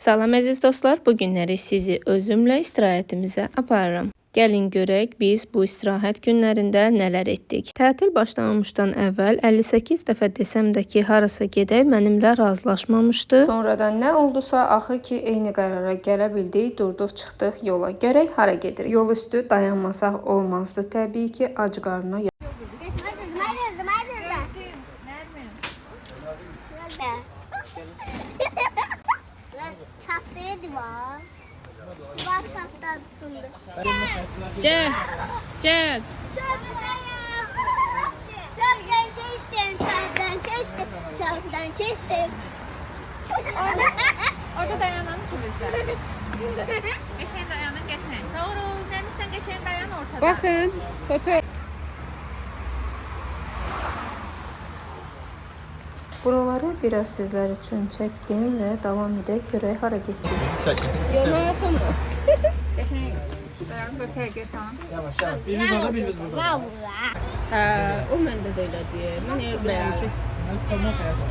Salam əziz dostlar, bu günləri sizi özümlə istirahətimizə aparıram. Gəlin görək biz bu istirahət günlərində nələr etdik. Tətil başlamamışdan əvvəl 58 dəfə desəm də ki, harasa gedək mənimlə razılaşmamışdı. Sonradan nə oldusa axır ki, eyni qərara gələ bildik, durduq, çıxdıq yola. Görək hara gedirik. Yol üstü dayanmasaq olmazdı təbii ki, ac qarnına. Çatlaydı var. Var çatladı sındı. Gel. Çarpıdan çeştim, çarpıdan çeştim, çarpıdan çeştim. Orada dayanan turistler. Geçen dayanın geçen. Doğru. Sen işte geçen dayan ortada. Bakın, foto. Buraları biraz sizler üçün çəkdim və davam edək, görək hara getdik. Yola atımı. Geçen dayan göstergesen. Yavaş yavaş. Birimiz orada, birimiz burada. Hə, o məndə də elədir. Mən evləyəm ki. Ben savunma hayatım.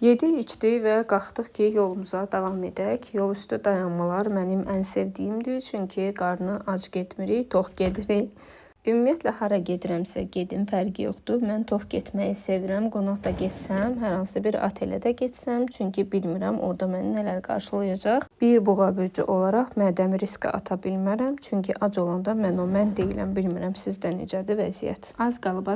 Yedi, içdi və qalxdıq ki, yolumuza davam edək. Yol üstü dayanmalar mənim ən sevdiyimdir, çünki qarnı ac getmirik, tox gedirik. Ümumiyyətlə, hara gedirəmsə gedim, fərqi yoxdur. Mən tox getməyi sevirəm. Qonaq da getsəm, hər hansı bir otelə də getsəm, çünki bilmirəm orada məni nələr qarşılayacaq. Bir buğa bürcü olaraq mədəmi riskə ata bilmərəm, çünki ac olanda mən deyiləm, bilmirəm sizdə necədir vəziyyət. Az qalıb.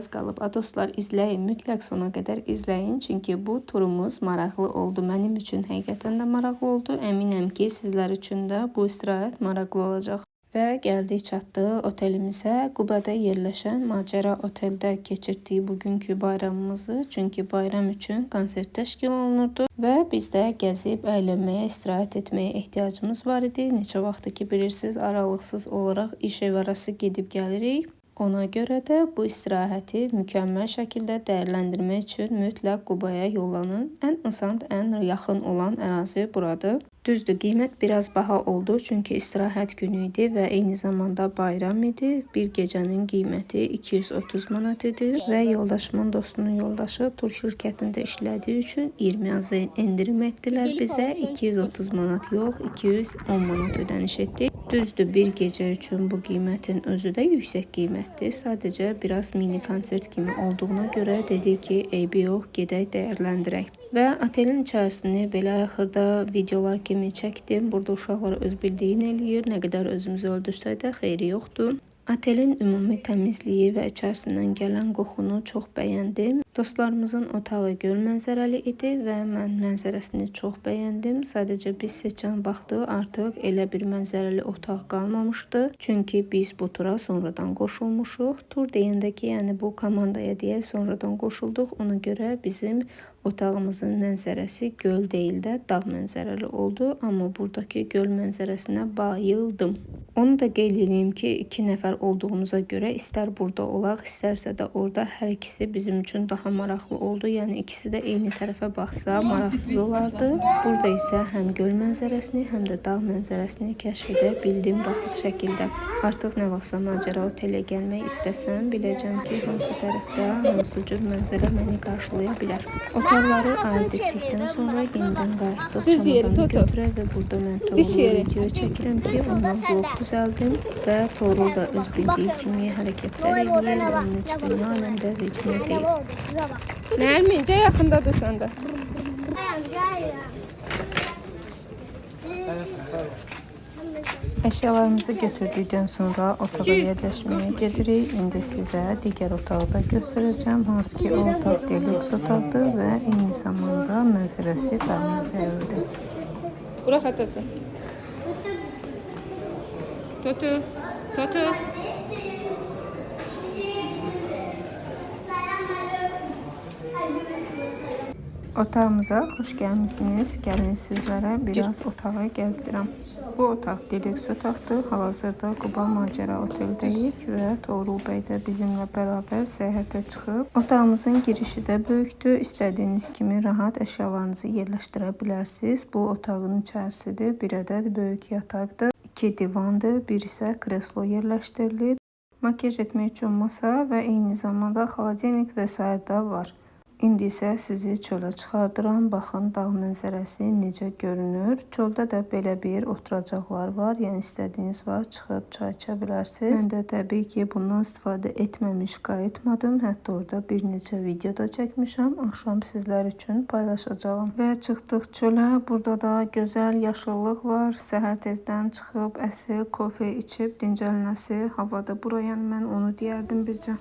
Dostlar, izləyin, mütləq sona qədər izləyin, çünki bu turumuz maraqlı oldu. Mənim üçün həqiqətən də maraqlı oldu. Əminəm ki, sizlər üçün də bu istirahət maraqlı olacaq. Və gəldik çatdıq otelimizə. Qubada yerləşən Macəra oteldə keçirdik bugünkü bayramımızı. Çünki bayram üçün konsert təşkil olunurdu və biz də gəzib əylənməyə, istirahət etməyə ehtiyacımız var idi. Neçə vaxtdır ki, bilirsiniz, aralıqsız olaraq iş ev arası gedib gəlirik. Ona görə də bu istirahəti mükəmməl şəkildə dəyərləndirmək üçün mütləq Qubaya yollanın. Ən asan, ən yaxın olan ərazi buradır. Düzdür, qiymət biraz baha oldu, çünki istirahət günü idi və eyni zamanda bayram idi. Bir gecənin qiyməti 230 manat idi və yoldaşımın dostunun yoldaşı tur şirkətində işlədiyi üçün 20 endirim etdilər bizə. 230 manat yox, 210 manat ödəniş etdik. Düzdür, bir gecə üçün bu qiymətin özü də yüksək qiymətdir. Sadəcə biraz mini konsert kimi olduğuna görə dedik ki, eybi yox, gedək dəyərləndirək. Və otelin içərisini belə axırda videolar kimi çəkdim. Burada uşaqlar öz bildiyini eləyir. Nə qədər özümüzü öldürsək də xeyri yoxdur. Otelin ümumi təmizliyi və içərisindən gələn qoxunu çox bəyəndim. Dostlarımızın otağı göl mənzərəli idi və mən mənzərəsini çox bəyəndim. Sadəcə biz seçən vaxtı artıq elə bir mənzərəli otaq qalmamışdı. Çünki biz bu tura sonradan qoşulmuşuq. Tur deyəndə ki, yəni bu komandaya deyə sonradan qoşulduq. Ona görə bizim otağımızın mənzərəsi göl deyil də dağ mənzərəli oldu. Amma buradakı göl mənzərəsinə bayıldım. Onu da qeyd edeyim ki, 2 nəfər olduğumuza görə istər burada olaq, istərsə də orada hər ikisi bizim üçün daha maraqlı oldu. Yəni ikisi də eyni tərəfə baxsa maraqsız olardı. Burada isə həm göl mənzərəsini, həm də dağ mənzərəsini kəşf edə bildim rahat şəkildə. Artıq nə vaxtsa Macəra otelə gəlmək istəsəm, biləcəm ki, hansı tərəfdə, hansı cür mənzərə məni qarşılaya bilər. Otaqları ayırt etdikdən sonra yenidən qayıtdıq. Çamadanı götürər və burada mən Toğrul video çəkirəm ki, ondan vlog düzəldim və Toğrul da öz bildiyi kimi hərəkətlər edir. Onun heç dünya aləmdə vecinə deyil. Nərmincə yaxındadır səndə. Əşyalarımızı götürdükdən sonra otağa yerləşməyə gedirik. İndi sizə digər otağı da göstərəcəm. Hansı ki, o otaq deluks otaqdır və eyni zamanda mənzərəsi dağ mənzərəlidir. Bura xətəsi. Tutu. Otağımıza xoş gəlmişsiniz. Gəlin sizlərə biraz otağı gəzdirəm. Bu otaq deluks otaqdır. Hal-hazırda Quba Macəra oteldəyik və Toğrul bəy də bizimlə bərabər səyahətə çıxıb. Otağımızın girişi də böyükdür. İstədiyiniz kimi rahat əşyalarınızı yerləşdirə bilərsiniz. Bu otağın içərisidir. Bir ədəd böyük yataqdır. 2 divandır. Bir isə kreslo yerləşdirilib. Makyaj etmək üçün masa və eyni zamanda xaladenik və s. da var. İndi isə sizi çölə çıxardıram. Baxın dağ mənzərəsi necə görünür. Çöldə də belə bir oturacaqlar var. Yəni istədiyiniz var, çıxıb çay içə bilərsiniz. Mən də təbii ki bundan istifadə etməmiş qayıtmadım. Hətta orada bir neçə video da çəkmişəm. Axşam sizlər üçün paylaşacağım. Və çıxdıq çölə. Burada da gözəl yaşıllıq var. Səhər tezdən çıxıb əsil kofe içib dincəlməsi havada bura. Yəni mən onu deyərdim bircə.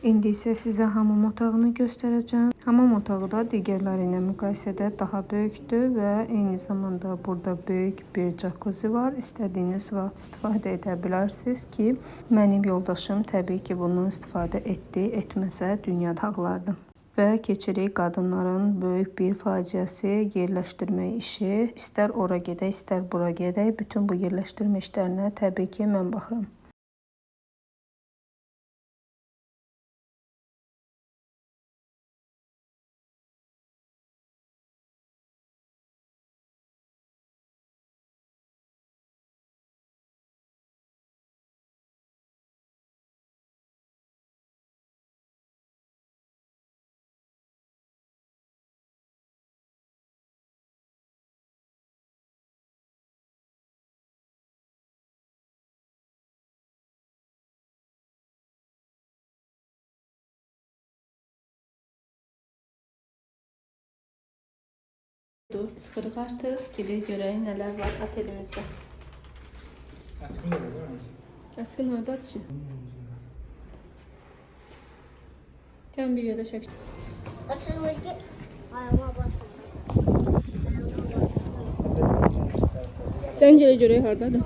İndi isə sizə hamam otağını göstərəcəm. Hamam otağı da digərləri ilə müqayisədə daha böyükdür və eyni zamanda burada böyük bir jacuzzi var. İstədiyiniz vaxt istifadə edə bilərsiniz ki, mənim yoldaşım təbii ki bundan istifadə etdi, etməsə dünya dağlardı. Və keçirik qadınların böyük bir faciəsi yerləşdirmə işi. İstər ora gedək, istər bura gedək. Bütün bu yerləşdirmə işlərinə təbii ki mən baxıram. Dur, çıxırıq artıq. Gedək görək nələr var otelimizdə. Açıqın da var mı? Açın oradadır ki. Gəlin bir yerdə çək. Açılır ki ayağıma basın. Sən gələ görək hardadır.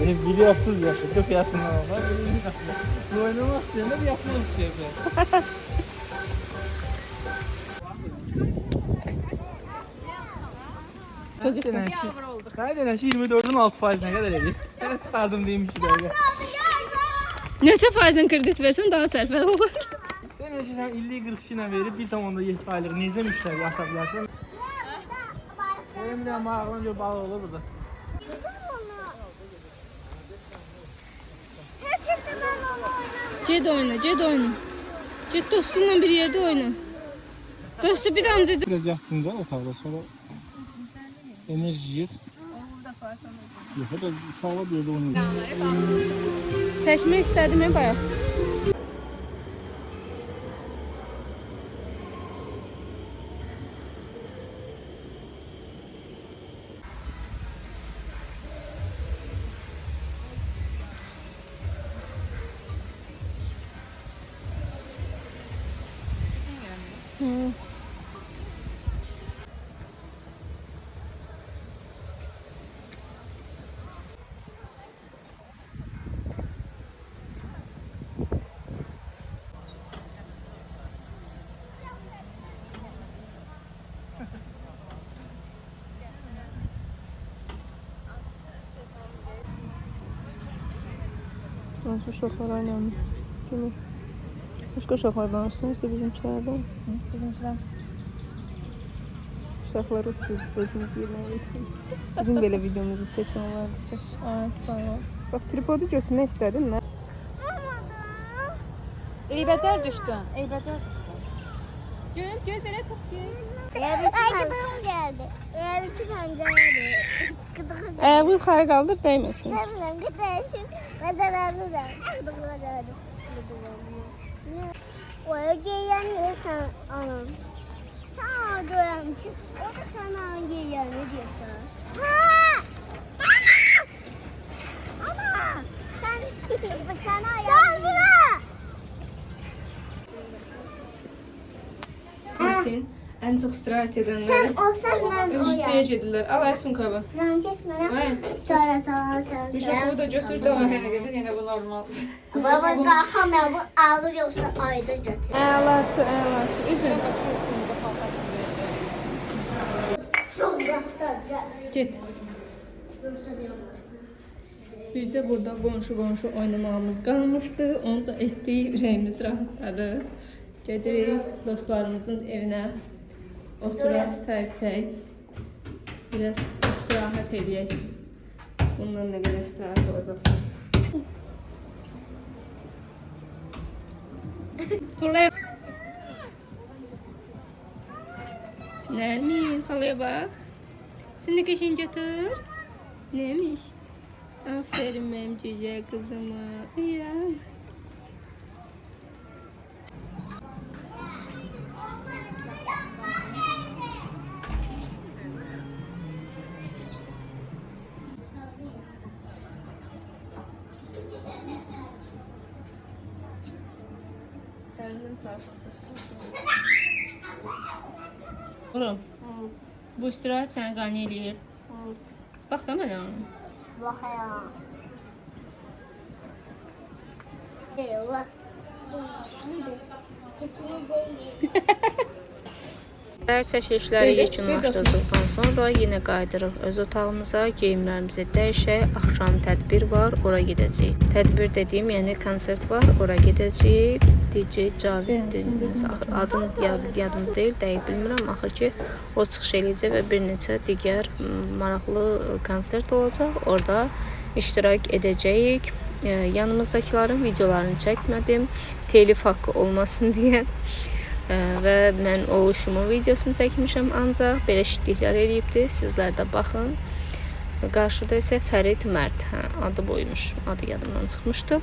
Benim biri 30 yaşı, 40 yaşında var. Bu oynamak isteyen de bir yapmak istiyorsun. Çocuk Yağmur oldu. Kaydenen şu 24'ün 6%'ne kadar ediyor. Sana çıkardım diyeyim işte öyle. Neçə faizin kredit versən daha sərfəli olur. Sen önce sen 50-40 şina verip bir tamamda 7 aylık neyse müşteri atabilirsin. Benim de mağaran bir bağı olur burada. Gerçekten ben onu oynamıyorum. Ged oyna, ged oyna. Ged dostunla bir yerdə oyna. Dostu bir də amcacıq. Biraz yattınca otaqda sonra enerji yığ. Yox, da uşaqlar bir yerdə oynayır. Çəkmək istədim bayaq. Nasıl uşaqlar oynamır? Kimi? Başqa uşaqlar danışsınız da bizimkilərdən. Bizimkiler. Uşaqlar uçur, özümüz yeməliyiz. Bizim belə videomuzu çəkən vardı, çək. Ay sağ ol. Bax, tripodu götürmək istədim mən. Eybəcər düşdün. Eybəcər düşdün. Gör belə tut gör. Gıdığım geldi. Bir pencere. Gıdığım Bu yuxarı qaldır, dəyməsin. geldi. Gıdığım. Ben zararlı da. Gıdığım geldi. O giyen niye sen anam? Sen orada çık. O da sana giyen ne diyorsun? Ha! Ama sen sana yardım. Ən çox istirahət Sen edənlər olsan ben üzücüyə oyam. gedirlər. Al Aysun kabı. Ben kesmeden Ay. sonra sana sen. Müşoku da götür da var. Yenə bu normal. Baba kalkamıyor bu ağır yoksa ayda götür. Əlatı, əlatı. Üzün. Çok uzakta. Get. Bircə burada qonşu oynamağımız qalmışdı. Onu da etdik. Ürəyimiz rahatladı. Gedirik dostlarımızın evinə. Oturaq, çay içək. Biraz istirahət edək. Bundan nə qədər istirahət olacaqsa. Xalaya. Nermin, xalaya bax. Sen de kaşın götür. Neymiş? Aferin benim güzel kızıma. Ya. Oğlum, bu istirahat səni qane eləyir. Bax da mənə. Bakayım. Eyvah. Və çəkilişləri yekunlaşdırdıqdan sonra yenə qayıdırıq öz otağımıza, geyimlərimizi dəyişək, axşam tədbir var, ora gedəcəyik. Tədbir dediyim, yəni konsert var, ora gedəcəyik. DJ Caviddir, adın yadımda deyil, dəqiq bilmirəm. Axır ki, o çıxış eləyəcək və bir neçə digər maraqlı konsert olacaq. Orada iştirak edəcəyik. Yanımızdakilərin videolarını çəkmədim, telif haqqı olmasın deyə. Və mən oluşumun videosunu çəkmişəm ancaq belə şitliklər eləyibdi. Sizlər də baxın. Qarşıda isə Fərid Mərd, adı boymuş, adı yadımdan çıxmışdı.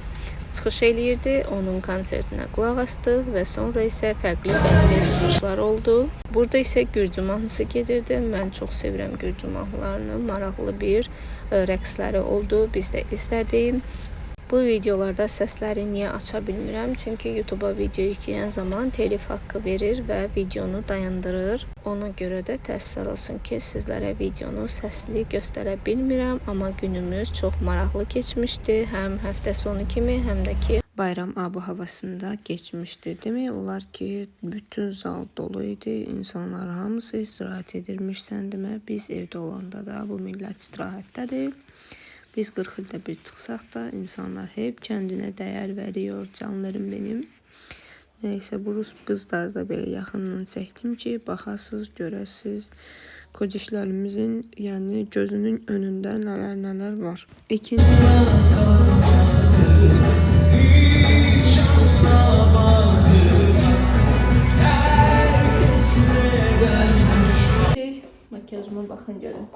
Çıxış eləyirdi, onun konsertinə qulaq asdıq və sonra isə fərqli çıxışlar oldu. Burada isə Gürcü mahnısı gedirdi. Mən çox sevirəm Gürcü mahnılarını, maraqlı bir rəqsləri oldu. Biz də izlədik. Bu videolarda səsləri niyə aça bilmirəm? Çünki YouTube-a video yükləyən zaman telif haqqı verir və videonu dayandırır. Ona görə də təəssüf olsun ki, sizlərə videonu səsli göstərə bilmirəm. Amma günümüz çox maraqlı keçmişdi. Həm həftə sonu kimi, həm də ki bayram ab-havasında keçmişdi. Demək olar ki, bütün zal dolu idi. İnsanlar hamısı istirahət edirmiş səndimə. Biz evdə olanda da bu millət istirahətdədir. Biz 40 ildə bir çıxsaq da insanlar hep kəndinə dəyər veriyor, canlarım benim. Neyse bu Rus qızları da belə yaxından çəkdim ki, baxasız, görəsiz kocişlərimizin, yəni gözünün önündə nələr var. İkinci makyajıma baxın görün.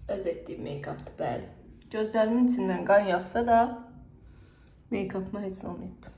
Öz etdiyim make-updır, bəli. Gözlərimin içindən qan yaxsa da make-upıma heç olmayıbdır.